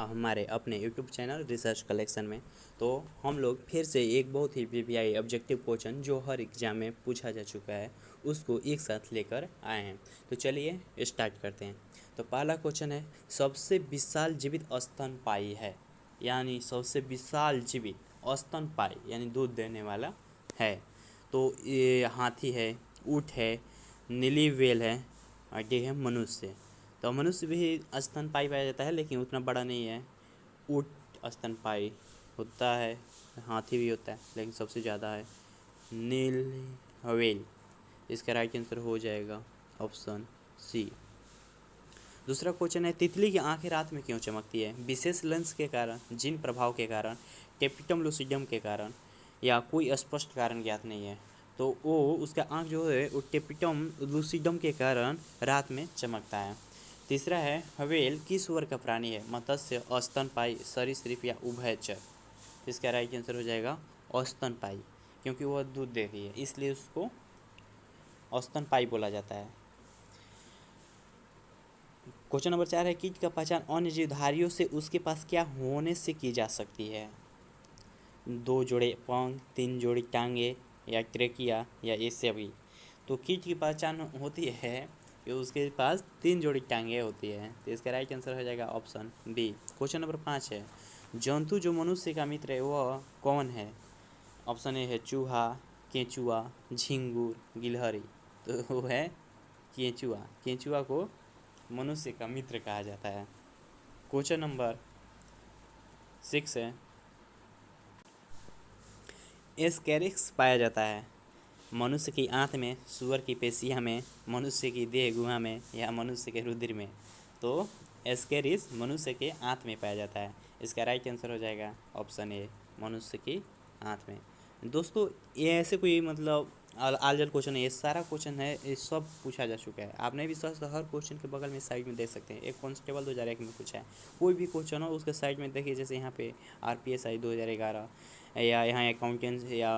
हमारे अपने YouTube channel research collection में। तो हम लोग फिर से एक बहुत ही पीपीआई ऑब्जेक्टिव क्वेश्चन जो हर एग्जाम में पूछा जा चुका है उसको एक साथ लेकर आए हैं। तो चलिए स्टार्ट करते हैं। तो पहला क्वेश्चन है, सबसे विशाल जीवित स्तनपायी है, यानी सबसे विशाल जीवित स्तनपायी यानी दूध देने वाला है। तो ये हाथी है, ऊँट है, नीली व्हेल है और ये है मनुष्य। तो मनुष्य भी स्तनपायी पाया जाता है लेकिन उतना बड़ा नहीं है। ऊँट स्तनपायी होता है, हाथी भी होता है लेकिन सबसे ज़्यादा है नील व्हेल। इसका राइट आंसर हो जाएगा ऑप्शन सी। दूसरा क्वेश्चन है, तितली की आंखें रात में क्यों चमकती है? विशेष लेंस के कारण, जिन प्रभाव के कारण, टेपिटम लूसिडम के कारण या कोई स्पष्ट कारण ज्ञात नहीं है। तो वो उसका आँख जो है वो टेपिटम लूसिडम के कारण रात में चमकता है। तीसरा है, व्हेल किस वर्ग का प्राणी है? मत्स्य, स्तनपायी, सरीसृप या उभयचर? इसका राइट आंसर हो जाएगा स्तनपायी, क्योंकि वह दूध देती है इसलिए उसको स्तनपायी बोला जाता है। क्वेश्चन नंबर 4 है, कीट का पहचान अन्य जीवधारियों से उसके पास क्या होने से की जा सकती है? 2 जोड़े पंख, 3 जोड़ी टांगे या ट्रेकिया या ये सभी? तो कीट की पहचान होती है कि उसके पास 3 जोड़ी टांगे होती है। तो इसका राइट आंसर हो जाएगा ऑप्शन बी। क्वेश्चन नंबर 5 है, जंतु जो मनुष्य का मित्र है वह कौन है? ऑप्शन ए है चूहा, केंचुआ, झिंगुर, गिलहरी। तो वो है केंचुआ। केंचुआ को मनुष्य का मित्र कहा जाता है। क्वेश्चन नंबर 6 है, एस्केरिक्स पाया जाता है मनुष्य की आंत में, सूअर की पेशिया में, मनुष्य की देह गुहा में या मनुष्य के रुधिर में? तो एस्केरिस मनुष्य के आंत में पाया जाता है। इसका राइट आंसर हो जाएगा ऑप्शन ए, मनुष्य की आंत में। दोस्तों ये ऐसे कोई मतलब आलजल क्वेश्चन है, ये सारा क्वेश्चन है, ये सब पूछा जा चुका है। आपने भी सर्च हर क्वेश्चन के बगल में साइड में देख सकते हैं। एक कांस्टेबल 2001 में पूछा है, कोई भी क्वेश्चन हो उसके साइड में देखिए, जैसे यहाँ पे RPSI 2011 या यहाँ अकाउंटेंट या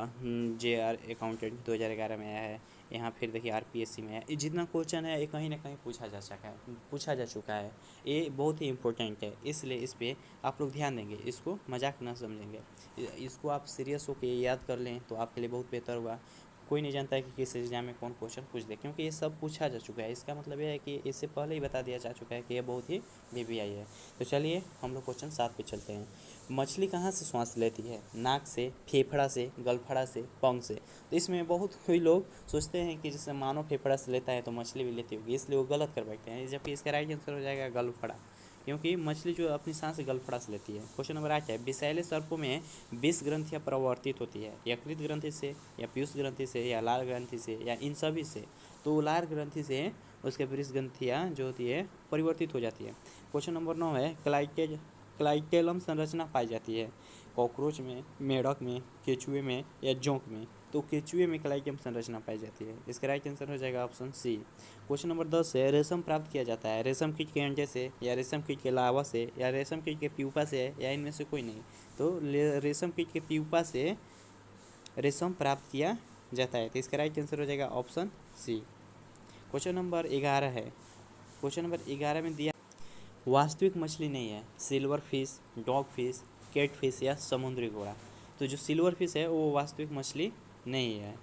JR अकाउंटेंट 2011 में आया है। यहाँ फिर देखिए RPSC में है। जितना क्वेश्चन है ये कहीं ना कहीं पूछा जा चुका है। ये बहुत ही इम्पोर्टेंट है, इसलिए इस पर आप लोग ध्यान देंगे, इसको मजाक ना समझेंगे। इसको आप सीरियस होकर याद कर लें तो आपके लिए बहुत बेहतर होगा। कोई नहीं जानता है कि किस एग्जाम में कौन क्वेश्चन पूछ दे, क्योंकि ये सब पूछा जा चुका है। इसका मतलब यह है कि इससे पहले ही बता दिया जा चुका है कि ये बहुत ही VVI है। तो चलिए हम लोग क्वेश्चन 7 पे चलते हैं। मछली कहाँ से सांस लेती है? नाक से, फेफड़ा से, गलफड़ा से, पंख से? तो इसमें बहुत कोई लोग सोचते हैं कि जैसे मानव फेफड़ा से लेता है तो मछली भी लेती होगी, इसलिए वो गलत कर बैठते हैं, जबकि इसका राइट आंसर हो जाएगा गलफड़ा, क्योंकि मछली जो अपनी सांस गलफड़ा से लेती है। क्वेश्चन नंबर 8 है, विषैले सर्पों में 20 ग्रंथियाँ प्रवर्तित होती है, यकृत ग्रंथि से या पीयूष ग्रंथि से या लाल ग्रंथि से या इन सभी से? तो लाल ग्रंथि से उसके 20 ग्रंथियाँ जो होती है परिवर्तित हो जाती है। क्वेश्चन नंबर 9 है, क्लाइटेलम संरचना पाई जाती है कॉकरोच में, मेढक में, केचुए में या जोंक में? तो केचुए में क्लाइटेलम संरचना पाई जाती है। इसका राइट आंसर हो जाएगा ऑप्शन सी। क्वेश्चन नंबर 10 है, रेशम प्राप्त किया जाता है रेशम कीट के अंडे से या रेशम कीट के लावा से या रेशम कीट के प्यूपा से या इनमें से कोई नहीं? तो रेशम कीट के प्यूपा से रेशम प्राप्त किया जाता है। तो इसका राइट आंसर हो जाएगा ऑप्शन सी। क्वेश्चन नंबर 11 है, क्वेश्चन नंबर 11 में दिया, वास्तविक मछली नहीं है, silver fish, dog fish, cat fish या समुद्री घोड़ा? तो जो सिल्वर फिश है वो वास्तविक मछली नहीं है।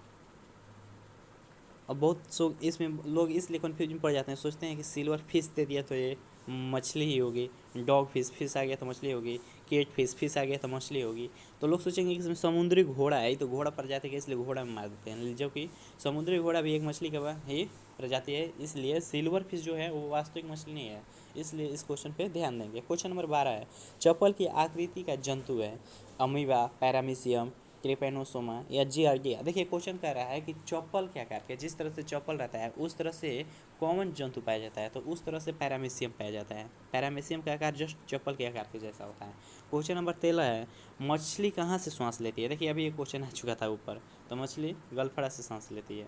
अब बहुत सो इसमें लोग इसलिए कन्फ्यूजन पड़ जाते हैं, सोचते हैं कि सिल्वर फिश दे दिया तो ये मछली ही होगी, डॉग फिश आ गया तो मछली होगी, केट फिश आ गया तो मछली होगी। तो लोग सोचेंगे कि इसमें समुद्री घोड़ा है तो घोड़ा प्रजाति का, इसलिए घोड़ा में मार देते हैं, जबकि समुद्री घोड़ा भी एक मछली का ही प्रजाति है, इसलिए सिल्वर फिश जो है वो वास्तविक मछली नहीं है। इसलिए इस क्वेश्चन पे ध्यान देंगे। क्वेश्चन नंबर 12 है, चप्पल की आकृति का जंतु है अमीबा, पैरामीशियम, ट्रिपेनोसोमा या जियार्डिया? देखिए क्वेश्चन कह रहा है कि चप्पल के आकार के, जिस तरह से चप्पल रहता है उस तरह से कॉमन जंतु पाया जाता है, तो उस तरह से पैरामीशियम पाया जाता है। पैरामीशियम का आकार जस्ट चप्पल के आकार के जैसा होता है। क्वेश्चन नंबर 13 है, मछली कहाँ से सांस लेती है? देखिए अभी ये क्वेश्चन आ चुका था ऊपर, तो मछली गलफड़ा से सांस लेती है।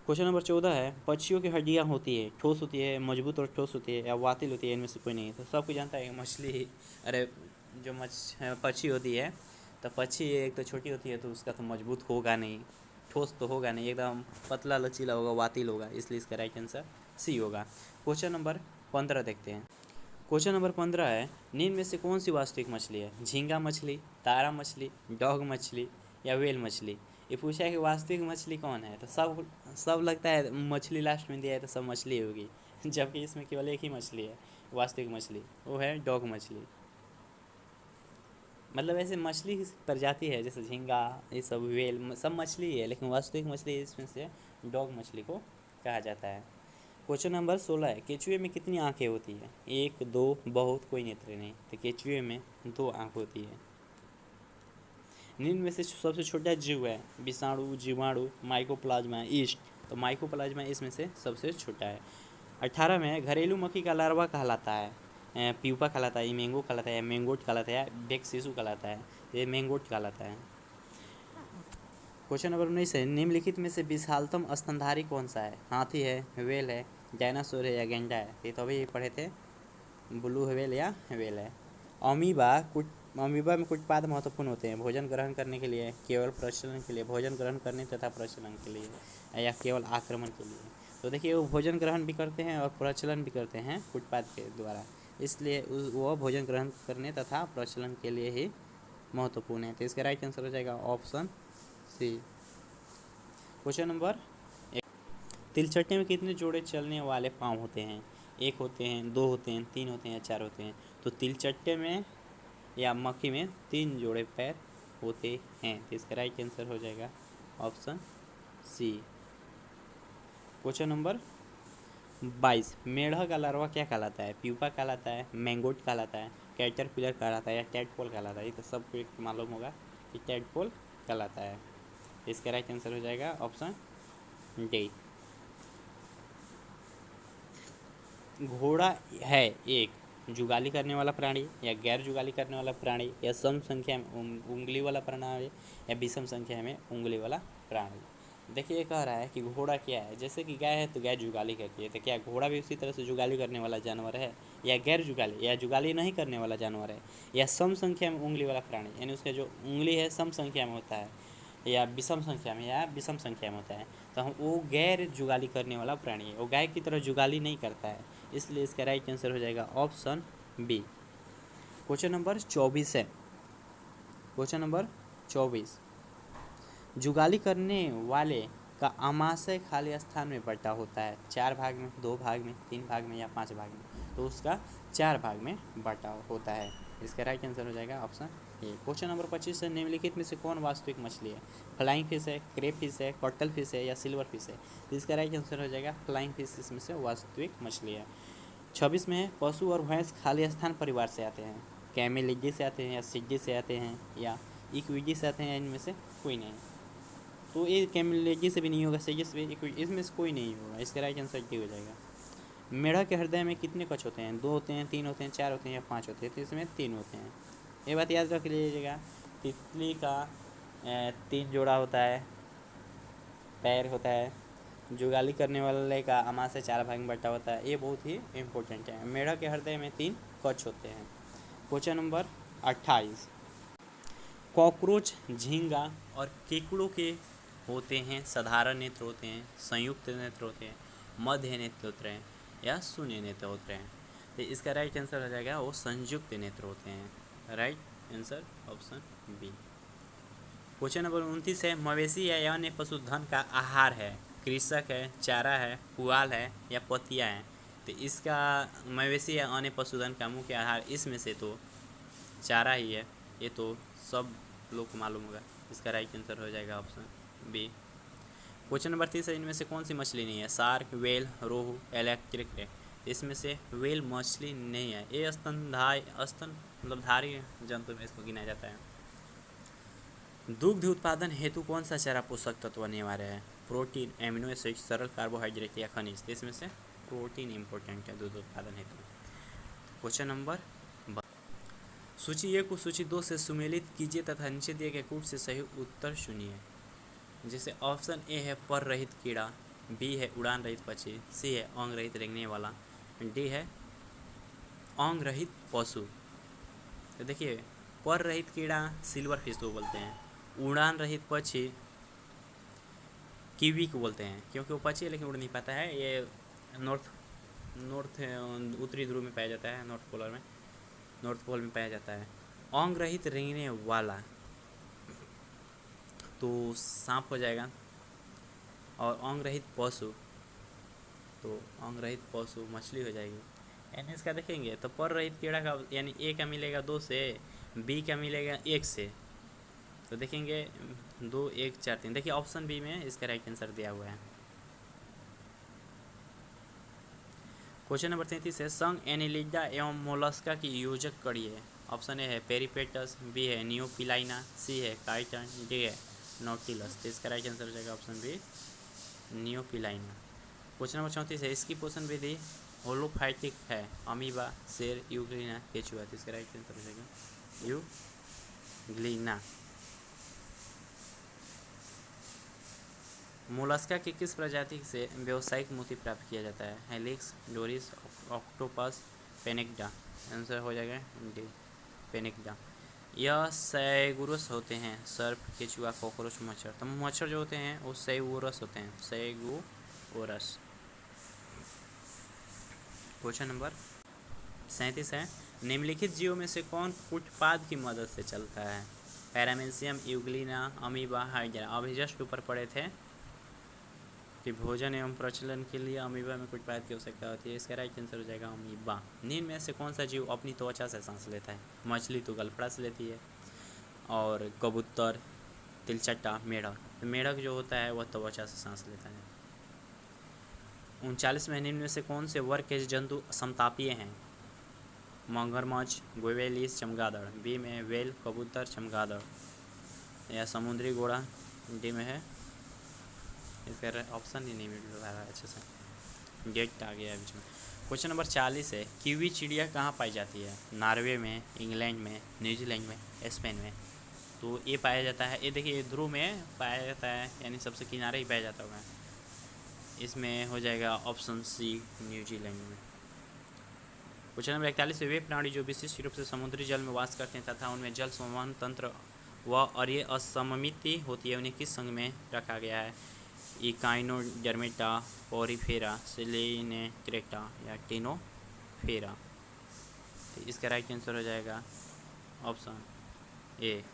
क्वेश्चन नंबर 14 है, पक्षियों की हड्डियाँ होती है, ठोस होती है, मजबूत और ठोस होती है या वातिल होती है, इनमें से कोई नहीं? तो सब कुछ जानता है कि मछली, अरे जो पक्षी होती है, तो पक्षी एक तो छोटी होती है तो उसका तो मजबूत होगा नहीं, ठोस तो होगा नहीं, एकदम पतला लचीला होगा, वातिल होगा, इसलिए इसका राइट आंसर सी होगा। क्वेश्चन नंबर 15 देखते हैं, क्वेश्चन नंबर 15 है, निम्न में से कौन सी वास्तविक मछली है? झींगा मछली, तारा मछली, डॉग मछली या व्हेल मछली? ये पूछा है कि वास्तविक मछली कौन है, तो सब लगता है मछली लास्ट में दिया है तो सब मछली होगी, जबकि इसमें केवल एक ही मछली है वास्तविक मछली, वो है डॉग मछली। मतलब ऐसे मछली की प्रजाति है जैसे झींगा, ये सब व्हेल सब मछली है, लेकिन वास्तविक मछली इसमें से डॉग मछली को कहा जाता है। क्वेश्चन नंबर 16 है, केचुए में कितनी आंखें होती है? 1, 2, बहुत, कोई नेत्र नहीं। तो केचुए में 2 आंख होती है। निम्न में से सबसे छोटा जीव है? विषाणु, जीवाणु, माइकोप्लाज्मा, ईस्ट। तो माइकोप्लाज्मा इसमें से सबसे छोटा है। 18 में घरेलू मक्खी का लार्वा कहलाता है? प्यूपा कहलाता है, इमेंगो कहलाता है, मैंगोट कहलाता है, बेक्सिसु कहलाता है? ये मैंगोट कहलाता है। क्वेश्चन नंबर 19 है, निम्नलिखित में से विशालतम स्तनधारी कौन सा है? हाथी है, व्हेल है, डायनासोर है या गेंडा है? ये तो अभी पढ़े थे, ब्लू व्हेल या व्हेल है। अमीबा में कुछ पाद महत्वपूर्ण होते हैं? भोजन ग्रहण करने के लिए, केवल प्रजनन के लिए, भोजन ग्रहण करने तथा प्रजनन के लिए या केवल आक्रमण के लिए? तो देखिए वो भोजन ग्रहण भी करते हैं और प्रचलन भी करते हैं कुटपाद के द्वारा, इसलिए वो भोजन ग्रहण करने तथा प्रचलन के लिए ही महत्वपूर्ण है। तो इसका राइट आंसर हो जाएगा ऑप्शन सी। क्वेश्चन नंबर, तिलचट्टे में कितने जोड़े चलने वाले पाँव होते हैं? 1 होते हैं, 2 होते हैं, 3 होते हैं या 4 होते हैं? तो तिलचट्टे में या मक्खी में 3 जोड़े पैर होते हैं। तो इसका राइट आंसर हो जाएगा ऑप्शन सी। क्वेश्चन नंबर 22, मेढक का लार्वा क्या कहलाता है? प्यूपा कहलाता है, मैंगोट कहलाता है, कैटरपिलर कहलाता है या टैडपोल कहलाता है? ये तो सबको मालूम होगा कि टैडपोल कहलाता है। इसका राइट आंसर हो जाएगा ऑप्शन डी। घोड़ा है एक जुगाली करने वाला प्राणी या गैर जुगाली करने वाला प्राणी या सम संख्या में उंगली वाला प्राणी या विषम संख्या में उंगली वाला प्राणी? देखिए कह रहा है कि घोड़ा क्या है, जैसे कि गाय है तो गाय जुगाली करती है, तो क्या घोड़ा भी उसी तरह से जुगाली करने वाला जानवर है? या गैर जुगाली या जुगाली नहीं करने वाला जानवर है? या सम संख्या में उंगली वाला प्राणी, यानी उसका जो उंगली है सम संख्या में होता है या विषम संख्या में या विषम संख्या में होता है? तो हम वो गैर जुगाली करने वाला प्राणी है, वो गाय की तरह जुगाली नहीं करता है, इसलिए इसका राइट आंसर हो जाएगा ऑप्शन बी। क्वेश्चन नंबर 24 है, क्वेश्चन नंबर 24, जुगाली करने वाले का आमाशय खाली स्थान में बंटा होता है? 4 भाग में, 2 भाग में, 3 भाग में या 5 भाग में? तो उसका 4 भाग में बंटा होता है। इसका राइट आंसर हो जाएगा ऑप्शन ए। क्वेश्चन नंबर 25 है, निम्नलिखित में से कौन वास्तविक मछली है? फ्लाइंग फिश है, क्रेप फिश है, कॉटल फिश है या सिल्वर फिश है? तो इसका राइट आंसर हो जाएगा फ्लाइंग फिश इसमें से वास्तविक मछली है। 26 में पशु और भैंस खाली स्थान परिवार से आते हैं? कैमेलिडी से आते हैं या सिड्डी से आते हैं या इक्विडी से आते हैं या इनमें से कोई नहीं? तो ये कैमेलिडी से भी नहीं होगा, सिड्डी से भी, इसमें से कोई नहीं होगा। इसका राइट आंसर डी हो जाएगा। मेढक के हृदय में कितने कक्ष होते हैं? 2 होते हैं, 3 होते हैं, 4 होते हैं या 5 होते हैं? तो इसमें 3 होते हैं। ये बात याद रख लीजिएगा। तितली का 3 जोड़ा होता है, पैर होता है। जुगाली करने वाले का आमाशय 4 भाग में बटा होता है, ये बहुत ही इम्पोर्टेंट है। मेढक के हृदय में 3 कक्ष होते हैं। क्वेश्चन नंबर 28, कॉकरोच, झींगा और केकड़ों के होते हैं साधारण नेत्र होते हैं, संयुक्त नेत्र होते हैं, मध्य नेत्र होते हैं या शून्य नेत्र होते हैं? तो इसका राइट आंसर हो जाएगा वो संयुक्त नेत्र होते हैं। Right answer option B. Question number 29 है, मवेशी या अन्य पशुधन का आहार है? कृषक है, चारा है, पुआल है या पतिया है? तो इसका मवेशी या अन्य पशुधन का मुख्य आहार इसमें से तो चारा ही है, ये तो सब लोग को मालूम होगा। इसका राइट आंसर हो जाएगा ऑप्शन बी। क्वेश्चन नंबर 30 है, इनमें से कौन सी मछली नहीं है? शार्क, वेल, रोहू, इलेक्ट्रिक रे? इसमें से वेल मछली नहीं है, ये स्तन मतलब धारी जंतु में इसको गिनाया जाता है। दुग्ध उत्पादन हेतु कौन सा चारा पोषक तत्व अनिवार्य है? प्रोटीन, एमिनो एसिड, सरल कार्बोहाइड्रेट या खनिज? इसमें से प्रोटीन इंपॉर्टेंट है दूध उत्पादन हेतु। क्वेश्चन नंबर, सूची 1 को सूची 2 से सुमेलित कीजिए तथा नीचे दिए गए कूट से सही उत्तर चुनिए। जैसे ऑप्शन ए है पर रहित कीड़ा, बी है उड़ान रहित पक्षी, सी है अंग रहित रेंगने वाला, डी है अंग रहित पशु। तो देखिए पर रहित कीड़ा सिल्वर फिश को बोलते हैं, उड़ान रहित पक्षी कीवी को बोलते हैं, क्योंकि वो पक्षी है लेकिन उड़ नहीं पाता है, ये नॉर्थ उत्तरी ध्रुव में पाया जाता है, नॉर्थ पोल में पाया जाता है। अंग रहित रेंगने वाला तो सांप हो जाएगा, और अंग रहित पशु तो अंग रहित पशु मछली हो जाएगी। यानी इसका देखेंगे तो पर रहित कीड़ा का यानी ए का मिलेगा 2 से, बी का मिलेगा 1 से, तो देखेंगे 2 1 4 3। देखिए ऑप्शन बी में इसका राइट आंसर दिया हुआ है। क्वेश्चन नंबर 33 है, संघ एनिलिडा एवं मोलस्का की योजक कड़ी है। ऑप्शन ए है पेरिपेटस, बी है नियोपिलाइना, सी है काइटन, डी है नॉटिलस। तो इसका राइट आंसर हो जाएगा ऑप्शन बी नियोपिलाइना। क्वेश्चन नंबर 34 है, इसकी पोषण विधि होलोफाइटिक है। अमीबा, शेर, यूग्लिना, केचुआ। तो इसका राइट आंसर हो जाएगा यूग्लिना। मोलस्का की किस प्रजाति से व्यावसायिक मोती प्राप्त किया जाता है? Helix, Doris, octopus, Pinctada. Answer हो जाएगा डी पेनेक्टा। यह सैगुरस होते हैं, सर्प, केचुआ, कॉकरोच, मच्छर। तो मच्छर जो होते हैं वो सैगुरस होते हैं, सैगुरस। क्वेश्चन नंबर 37 है, निम्नलिखित जीवों में से कौन कूटपाद की मदद से चलता है? Paramecium, Euglena, amoeba, hydra. अभी जस्ट ऊपर पढ़े थे कि भोजन एवं प्रचलन के लिए अमीबा में कूटपाद की आवश्यकता होती है। इसका राइट आंसर हो जाएगा अमीबा। निम्न में से कौन सा जीव अपनी त्वचा से सांस लेता है? मछली तो गलफड़ा से लेती है, और कबूतर, तिलचट्टा, मेढक। तो मेढक जो होता है वह त्वचा से सांस लेता है। 39 में निम्न में से कौन से वर्ग के जंतु समतापीय हैं? मगरमच्छ, गोवेलिस, चमगादड़। बी में वेल, कबूतर, चमगादड़ या समुद्री घोड़ा। डी में है, इसका ऑप्शन ही नहीं मिल रहा है अच्छे से, डेट आ गया है बीच में। क्वेश्चन नंबर 40 है, कीवी चिड़िया कहाँ पाई जाती है? नॉर्वे में, इंग्लैंड में, न्यूजीलैंड में, स्पेन में। तो ये पाया जाता है, ये देखिए ध्रुव में पाया जाता है, यानी सबसे किनारे ही पाया जाता होगा। इसमें हो जाएगा ऑप्शन सी न्यूजीलैंड में। क्वेश्चन नंबर 41 है, वे प्राणी जो विशिष्ट रूप से समुद्री जल में वास करते हैं तथा उनमें जल संवहन तंत्र व अरीय असममिति होती है, उन्हें किस संघ में रखा गया है? इकाइनोडर्मेटा, पोरिफेरा, सेलेनेट्रेटा या टिनोफेरा। तो इसका राइट आंसर हो जाएगा ऑप्शन ए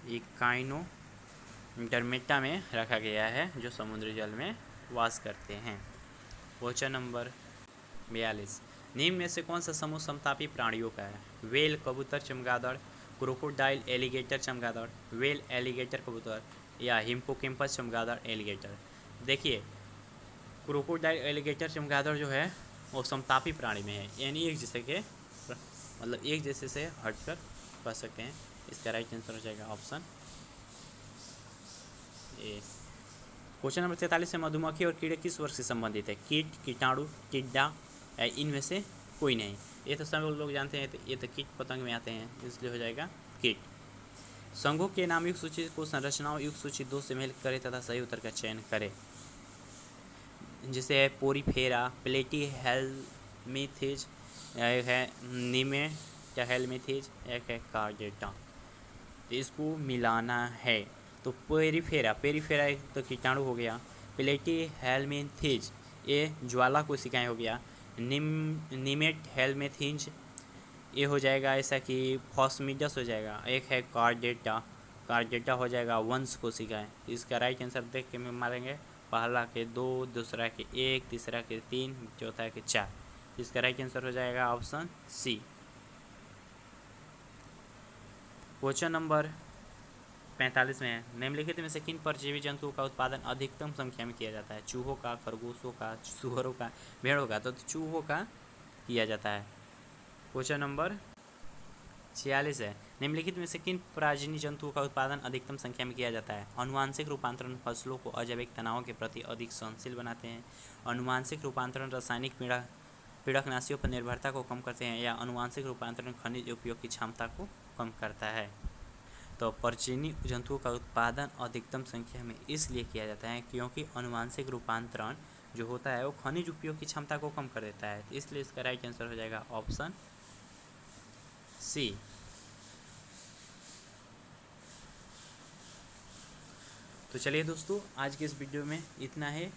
इकाइनोडर्मेटा में रखा गया है, जो समुद्री जल में वास करते हैं। क्वेश्चन नंबर 42, निम्न में से कौन सा समूह समतापी प्राणियों का है? वेल, कबूतर, चमगादड़, क्रोकोडाइल, एलिगेटर, चमगादड़, वेल, एलिगेटर, कबूतर या हिप्पोकैम्पस, चमगादड़, एलिगेटर। देखिए क्रोकोडाइल, एलिगेटर, चमगादड़ जो है वो समतापी प्राणी में है, यानी एक जैसे के मतलब एक जैसे से हटकर कह सकते हैं। इसका राइट आंसर हो जाएगा ऑप्शन ए। क्वेश्चन नंबर 43 है, मधुमक्खी और कीड़े किस वर्ग से संबंधित है? कीट, कीटाणु, टिड्डा, इनमें से कोई नहीं। ये तो सब लोग जानते हैं, तो ये तो कीट पतंग में आते हैं, इसलिए हो जाएगा कीट। संघों के नाम युक्त सूची को संरचनाओं युक्त सूची 2 से मेल करें तथा सही उत्तर का चयन करें। जैसे है पोरीफेरा, प्लेटी हेलमिथिज, एक है निमेटा हेलमिथिज, एक है कार्डेटा। तो इसको मिलाना है तो पेरीफेरा एक तो कीटाणु हो गया, प्लेटी हेलमिथिज ये ज्वाला कोशिकाएं हो गया, निमेट हेलमेथिंज ये हो जाएगा ऐसा कि फॉस्मिडस हो जाएगा, एक है कार्डेटा हो जाएगा वंश कोशिकाएं। इसका राइट आंसर देख के में मारेंगे, पहला के 2, दूसरा के 1, तीसरा के 3, चौथा के 4। इसका राइट आंसर हो जाएगा ऑप्शन सी। क्वेश्चन नंबर 45 में है, निम्नलिखित में से किन परजीवी जंतुओं का उत्पादन अधिकतम संख्या में किया जाता है? चूहों का, खरगोशों का, सुअरों का, भेड़ों का। तो चूहों का किया जाता है। क्वेश्चन नंबर 46 है, निम्नलिखित में से किन पराजनी जंतुओं का उत्पादन अधिकतम संख्या में किया जाता है? अनुवांशिक रूपांतरण फसलों को अजैविक तनावों के प्रति अधिक सहनशील बनाते हैं, अनुवांशिक रूपांतरण रासायनिक पीड़कनाशियों पर निर्भरता को कम करते हैं, या अनुवांशिक रूपांतरण खनिज उपयोग की क्षमता को कम करता है। तो परजीवी जंतुओं का उत्पादन अधिकतम संख्या में इसलिए किया जाता है क्योंकि अनुवांशिक रूपांतरण जो होता है वो खनिज उपयोग की क्षमता को कम कर देता है, इसलिए इसका राइट आंसर हो जाएगा ऑप्शन सी। तो चलिए दोस्तों, आज के इस वीडियो में इतना है।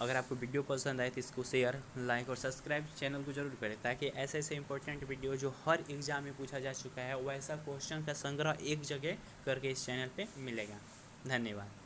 अगर आपको वीडियो पसंद आए तो इसको शेयर, लाइक और सब्सक्राइब चैनल को जरूर करें, ताकि ऐसे ऐसे इंपॉर्टेंट वीडियो जो हर एग्ज़ाम में पूछा जा चुका है वैसा क्वेश्चन का संग्रह एक जगह करके इस चैनल पे मिलेगा। धन्यवाद।